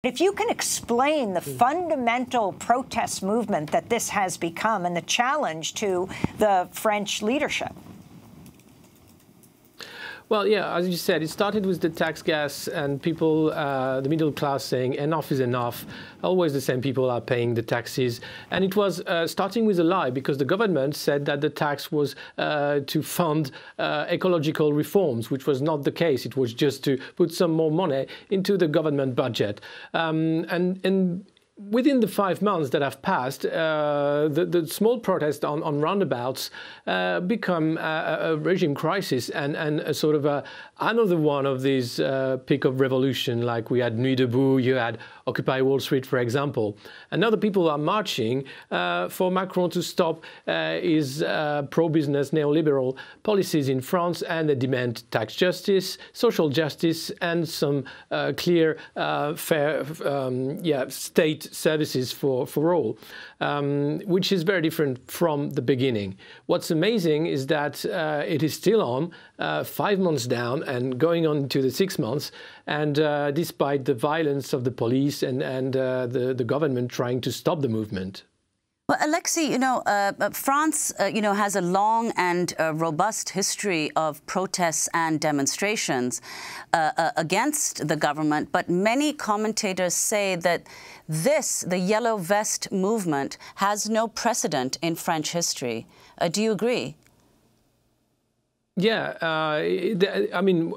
If you can explain the fundamental protest movement that this has become and the challenge to the French leadership. Well, yeah, as you said, it started with the tax gas and people, the middle class saying enough is enough. Always the same people are paying the taxes. And it was starting with a lie, because the government said that the tax was to fund ecological reforms, which was not the case. It was just to put some more money into the government budget. And within the 5 months that have passed, the small protest on roundabouts become a regime crisis and a sort of another one of these peak of revolution, like we had Nuit debout, you had Occupy Wall Street, for example. And now the people are marching for Macron to stop his pro-business neoliberal policies in France, and they demand tax justice, social justice, and some clear, fair state services for all, which is very different from the beginning. What's amazing is that it is still on, 5 months down and going on to the 6 months, and despite the violence of the police and the government trying to stop the movement. Well, Alexis, France, has a long and robust history of protests and demonstrations against the government. But many commentators say that the Yellow Vest movement, has no precedent in French history. Do you agree? Yeah, I mean,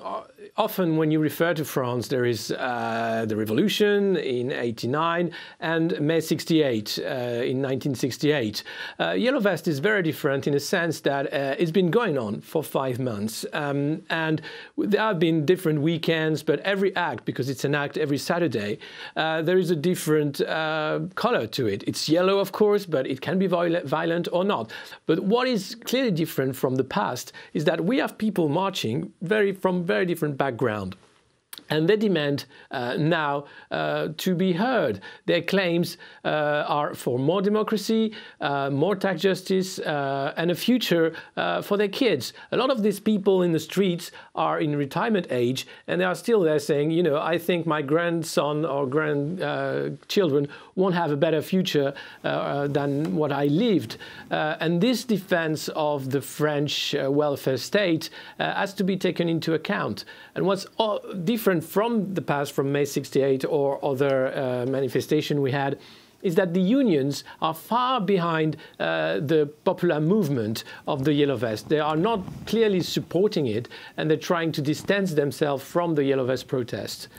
often when you refer to France, there is the revolution in '89 and May '68 in 1968. Yellow Vest is very different in a sense that it's been going on for 5 months. And there have been different weekends, but every act, because it's an act every Saturday, there is a different color to it. It's yellow, of course, but it can be violent or not. But what is clearly different from the past is that we have people marching from very different background. And they demand now to be heard. Their claims are for more democracy, more tax justice, and a future for their kids. A lot of these people in the streets are in retirement age, and they are still there saying, I think my grandson or grandchildren won't have a better future than what I lived. And this defense of the French welfare state has to be taken into account. And what's different from the past, from May '68 or other manifestation we had, is that the unions are far behind the popular movement of the Yellow Vest. They are not clearly supporting it, and they're trying to distance themselves from the Yellow Vest protests.